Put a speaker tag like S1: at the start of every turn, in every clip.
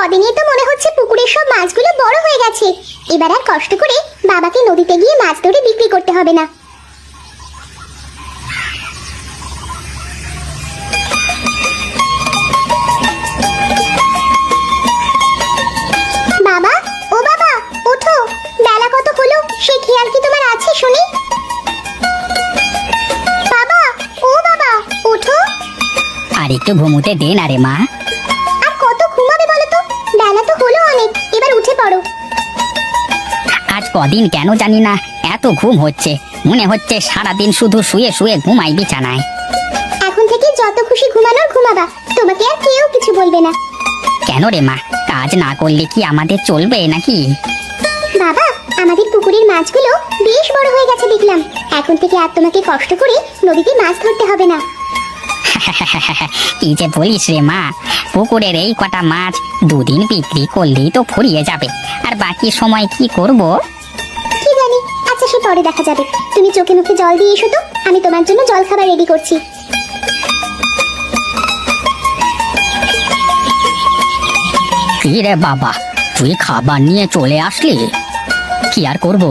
S1: কদিনই তো মনে হচ্ছে পুকুরের সব মাছগুলো বড় হয়ে গেছে। এবার আর কষ্ট করে বাবাকে নদীতে গিয়ে মাছ ধরে বিক্রি করতে হবে না। বাবা, ও বাবা, ওঠো। বেলা কত হলো সে খেয়াল কি তোমার আছে শুনি? বাবা, ও বাবা, ওঠো।
S2: আর একটু ঘুমোতে দে না রে মা।
S1: আর কত ঘুমাবে বলো তো? বেলা তো হলো অনেক, এবার উঠে পড়ো।
S2: আজ কদিন কেন জানি না এত ঘুম হচ্ছে, মনে হচ্ছে সারাদিন শুধু শুয়ে শুয়ে ঘুমাই বিছানায়।
S1: এখন থেকে যত খুশি ঘুমানোর ঘুমাবা, তোমাকে আর কেউ কিছু বলবে না।
S2: কেন রে মা, কাজ না করলে কি আমাদের চলবে নাকি?
S1: বাবা, আমাদের পুকুরের মাছগুলো বেশ বড় হয়ে গেছে দেখলাম। এখন থেকে আর তোমাকে কষ্ট করে নদীতে মাছ ধরতে হবে না।
S2: কি যে বলিস রে মা, পুকুরের এই কটা মাছ দুদিন বিক্রি করলেই তো ফুরিয়ে যাবে, আর বাকি সময় কি করব?
S1: কি জানি, আচ্ছা সে পরে দেখা যাবে। তুমি চোখে মুখে জল দিয়ে এসো তো, আমি তোমার জন্য জল খাবার রেডি করছি।
S2: কি রে বাবা, তুই খাবার নিয়ে চলে আসলি? কি আর করব,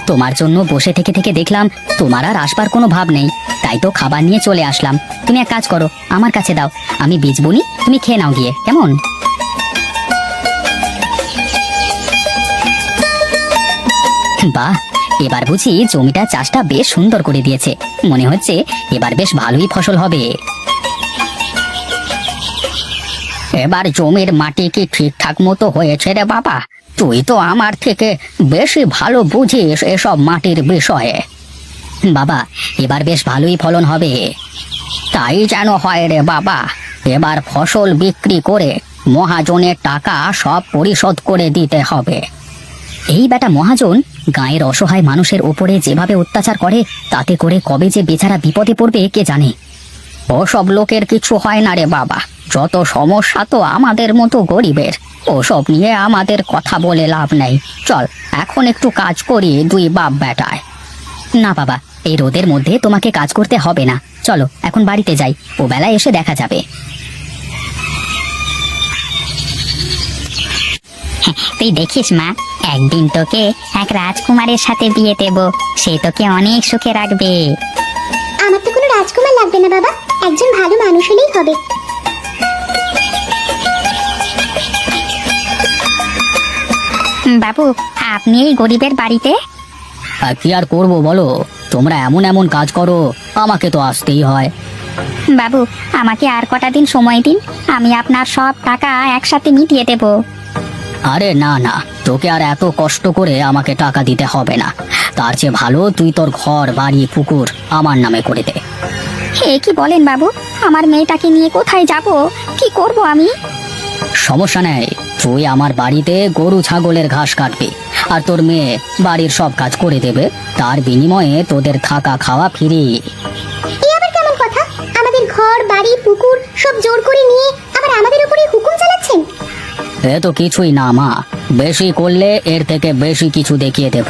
S2: তোমার জন্য বসে থেকে থেকে দেখলাম তোমার আর আসবার কোনো ভাব নেই, তাই তো খাবার নিয়ে চলে আসলাম। তুমি এক কাজ করো, আমার কাছে দাও, আমি বীজ বুনি, তুমি খেয়ে নাও গিয়ে, কেমন? বাহ, এবার বুঝি জমিটা চাষটা বেশ সুন্দর করে দিয়েছে, মনে হচ্ছে এবার বেশ ভালোই ফসল হবে। এবার জমির মাটি কি ঠিকঠাক মতো হয়েছে রে বাবা? তুই তো আমার থেকে বেশি ভালো বুঝিস এসব মাটির বিষয়ে। বাবা, এবার বেশ ভালোই ফলন হবে। তাই যেন হয় রে বাবা, এবার ফসল বিক্রি করে মহাজনের টাকা সব পরিশোধ করে দিতে হবে। এই বেটা মহাজন গাঁয়ের অসহায় মানুষের উপরে যেভাবে অত্যাচার করে, তাতে করে কবে যে বেচারা বিপদে পড়বে কে জানে। ওসব লোকের কিছু হয় না রে বাবা, যত সমস্যা তো আমাদের মতো গরিবের। ওসব নিয়ে আমাদের কথা বলে লাভ নেই। চল এখন একটু কাজ করি দুই বাপ বেটায়। না বাবা, এই রোদের মধ্যে তোমাকে কাজ করতে হবে না, চলো এখন বাড়িতে যাই, ও বেলায় এসে দেখা যাবে। তুই দেখিস মা, একদিন তোকে এক রাজকুমারের সাথে বিয়ে দেব, সে তোকে অনেক সুখে রাখবে।
S1: আমার তো কোনো রাজকুমার লাগবে না বাবা, একজন ভালো মানুষ হলেই হবে।
S2: বাবু, আপনি এই গরিবের বাড়িতে? কি আর করব বলো, তোমরা এমন এমন কাজ করো, আমাকে তো আসতেই হয়। বাবু, আমাকে আর কটা দিন সময় দিন, আমি আপনার সব টাকা একসাথে মিটিয়ে দেব। আরে না না, তোকে আর এত কষ্ট করে আমাকে টাকা দিতে হবে না, তার চেয়ে ভালো তুই তোর ঘর বাড়ি পুকুর আমার নামে করে দে। হে কি বলেন বাবু, আমার মেয়েটাকে নিয়ে কোথায় যাব, কি করব আমি? সমস্যা নেই, তুই আমার বাড়িতে গরু ছাগলের ঘাস কাটবি, আর তোর মেয়ে বাড়ির সব কাজ করে দেবে, তার বিনিময়ে তোদের থাকা খাওয়া ফ্রি।
S1: এই আবার কেমন কথা? আমাদের ঘর বাড়ি পুকুর সব জোর করে নিয়ে আবার আমাদের উপরে হুকুম চালাচ্ছেন?
S2: এ তো কিছুই না মা, বেশি করলে এর থেকে বেশি কিছু দেখিয়ে দেব।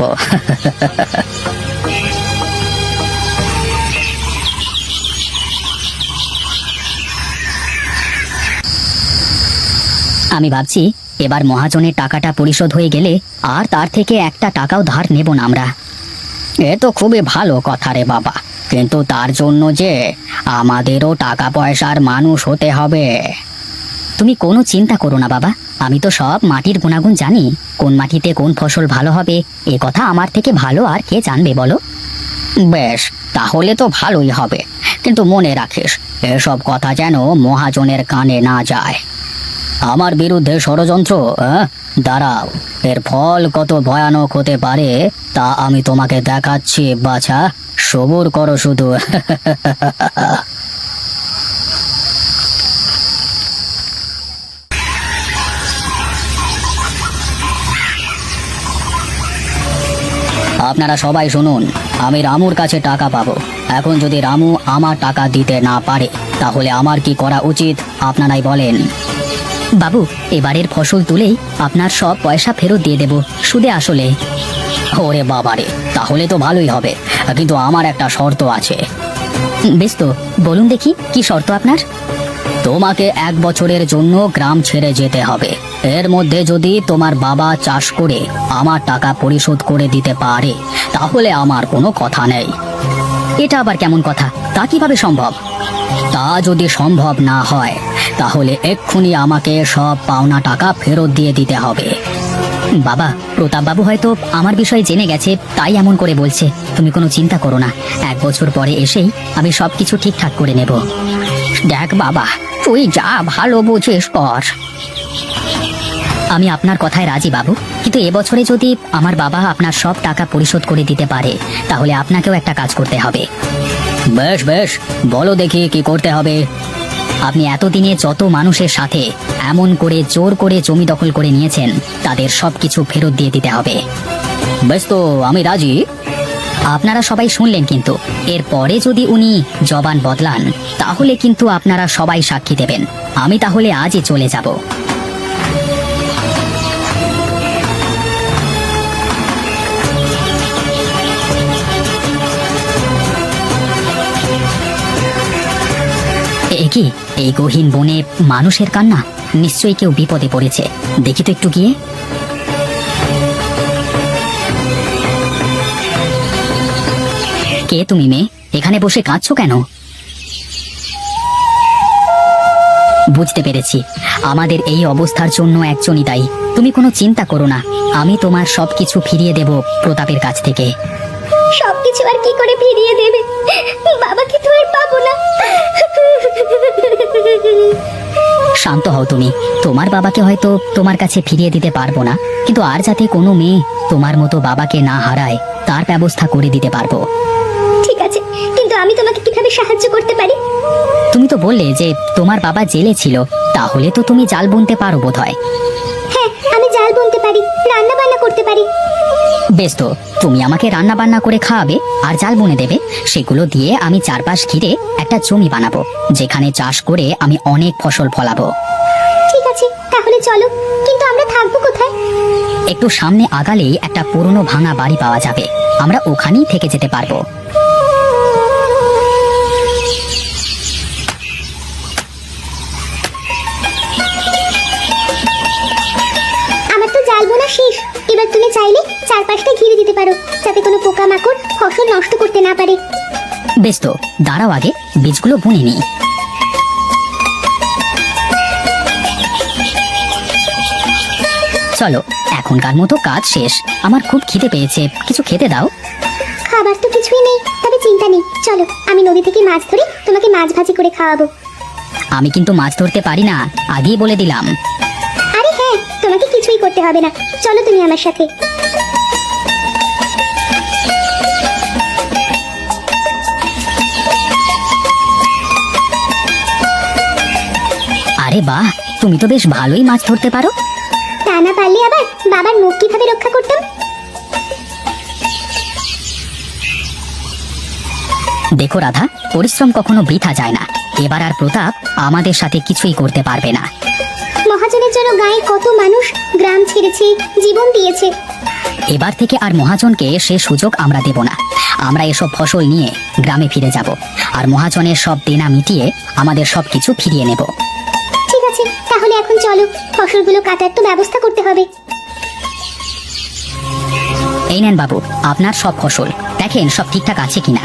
S2: আমি ভাবছি এবার মহাজনের টাকাটা পরিশোধ হয়ে গেলে আর তার থেকে একটা টাকাও ধার নেব না আমরা। এ তো খুবই ভালো কথা রে বাবা, কিন্তু তার জন্য যে আমাদেরও টাকা পয়সার মানুষ হতে হবে। তুমি কোনো চিন্তা করো না বাবা, আমি তো সব মাটির গুণাগুণ জানি, কোন মাটিতে কোন ফসল ভালো হবে এ কথা আমার থেকে ভালো আর কে জানবে বলো? বেশ, তাহলে তো ভালোই হবে, কিন্তু মনে রাখিস এসব কথা যেন মহাজনের কানে না যায়। আমার বিরুদ্ধে ষড়যন্ত্র? দাঁড়াও, এর ফল কত ভয়ানক হতে পারে তা আমি তোমাকে দেখাচ্ছি বাছা, সবুর করো শুধু। আপনারা সবাই শুনুন, আমি রামুর কাছে টাকা পাবো। এখন যদি রামু আমার টাকা দিতে না পারে তাহলে আমার কি করা উচিত আপনারাই বলেন। বাবু, এবারের ফসল তুলেই আপনার সব পয়সা ফেরত দিয়ে দেব, সুদে আসলে। ওরে বাবারে, তাহলে তো ভালোই হবে, কিন্তু আমার একটা শর্ত আছে। বেশ তো, বলুন দেখি কি শর্ত আপনার? তোমাকে 1 বছরের জন্য গ্রাম ছেড়ে যেতে হবে। এর মধ্যে যদি তোমার বাবা চাষ করে আমার টাকা পরিশোধ করে দিতে পারে তাহলে আমার কোনো কথা নেই। এটা আবার কেমন কথা? তা কিভাবে সম্ভব? তা যদি সম্ভব না হয় তাহলে এক্ষুনি আমাকে সব পাওনা টাকা ফেরত দিয়ে দিতে হবে। বাবা, প্রতাপবাবু হয়তো আমার বিষয়ে জেনে গেছে, তাই এমন করে বলছে। তুমি কোনো চিন্তা করো না, 1 বছর পরে এসেই আমি সবকিছু ঠিকঠাক করে নেব। দেখ বাবা, তুই যা ভালো বুঝিস কর। আমি আপনার কথায় রাজি বাবু, কিন্তু এবছরে যদি আমার বাবা আপনার সব টাকা পরিশোধ করে দিতে পারে তাহলে আপনাকেও একটা কাজ করতে হবে। বেশ বেশ, বলো দেখি কি করতে হবে। আপনি এতদিনে যত মানুষের সাথে এমন করে জোর করে জমি দখল করে নিয়েছেন তাদের সবকিছু ফেরত দিয়ে দিতে হবে। বেশ, তো আমি রাজি। আপনারা সবাই শুনলেন, কিন্তু এরপরে যদি উনি জবান বদলান তাহলে কিন্তু আপনারা সবাই সাক্ষী দেবেন। আমি তাহলে আজই চলে যাব। এ কি, এই গহীন বনে মানুষের কান্না? নিশ্চয়ই কেউ বিপদে পড়েছে। দেখি তো একটু গিয়ে। কে তুমি মেয়ে? এখানে বসে কাঁদছো কেন? বুঝতে পেরেছি, আমাদের এই অবস্থার জন্য একজনই দায়ী। তুমি কোনো চিন্তা করো না, আমি তোমার সবকিছু ফিরিয়ে দেব প্রতাপের কাছ থেকে।
S1: সবকিছু আর কি করে ফিরিয়ে দেবে? বাবাকে তো আর পাবো না।
S2: শান্ত হও তুমি। তোমার বাবাকে হয়তো তোমার কাছে ফিরিয়ে দিতে পারবো না, কিন্তু আর যাতে কোনো মেয়ে তোমার মতো বাবাকে না হারায় তার ব্যবস্থা করে দিতে পারবো।
S1: ঠিক আছে, কিন্তু আমি তোমাকে কিভাবে সাহায্য করতে পারি?
S2: তুমি তো বললে যে তোমার বাবা জেলে ছিল, তাহলে তো তুমি জাল বুনতে পারো বোধহয়।
S1: হ্যাঁ, আমি জাল বুনতে পারি, রান্না বান্না করতে পারি।
S2: বেশ, তো তুমি আমাকে রান্না বান্না করে খাওয়াবে আর জাল বুনে দেবে। সেগুলো দিয়ে আমি চারপাশ ঘিরে একটা জমি বানাবো, যেখানে চাষ করে আমি অনেক ফসল ফলাবো।
S1: ঠিক আছে, তাহলে চলো। কিন্তু আমরা থাকবো কোথায়?
S2: একটু সামনে আগালেই একটা পুরনো ভাঙা বাড়ি পাওয়া যাবে, আমরা ওখানেই থেকে যেতে পারবো।
S1: আমার তো জাল বোনা শেষ। এবার তুমি চাইলে চারপাশটা ঘিরে দিতে পারো, যাতে কোনো পোকামাকড় ফসল নষ্ট করতে না পারে।
S2: বেশ, তো দাঁড়াও, আগে বীজগুলো বুনে নিই। চলো, এখনকার মতো কাজ শেষ। আমার খুব খিদে পেয়েছে, কিছু খেতে দাও।
S1: খাবার তো কিছুই নেই, তবে চিন্তা নেই। চলো, আমি নদী থেকে মাছ ধরে তোমাকে মাছ ভাজি করে খাওয়াবো।
S2: আমি কিন্তু মাছ ধরতে পারি না, আগেই বলে দিলাম।
S1: আরে হ্যাঁ, তোমাকে কিছুই করতে হবে না। চলো তুমি আমার সাথে।
S2: আরে বাহ, তুমি তো বেশ ভালোই মাছ ধরতে পারো।
S1: তা না পারলে আবার বাবার মুখ কিভাবে রক্ষা করতাম?
S2: দেখো রাধা, পরিশ্রম কখনো বৃথা যায় না। এবার আর প্রতাপ আমাদের সাথে কিছুই করতে পারবে না।
S1: মহাজনের জন্য গায়ে কত মানুষ গ্রাম ছেড়েছে, জীবন দিয়েছে।
S2: এবার থেকে আর মহাজনকে সে সুযোগ আমরা দেব না। আমরা এসব ফসল নিয়ে গ্রামে ফিরে যাব আর মহাজনের সব দেনা মিটিয়ে আমাদের সবকিছু ফিরিয়ে নেব।
S1: ঠিক আছে, তাহলে এখন চলো, ফসলগুলো কাটার তো ব্যবস্থা করতে হবে।
S2: এই নেন বাবু, আপনার সব ফসল। দেখেন সব ঠিকঠাক আছে কিনা।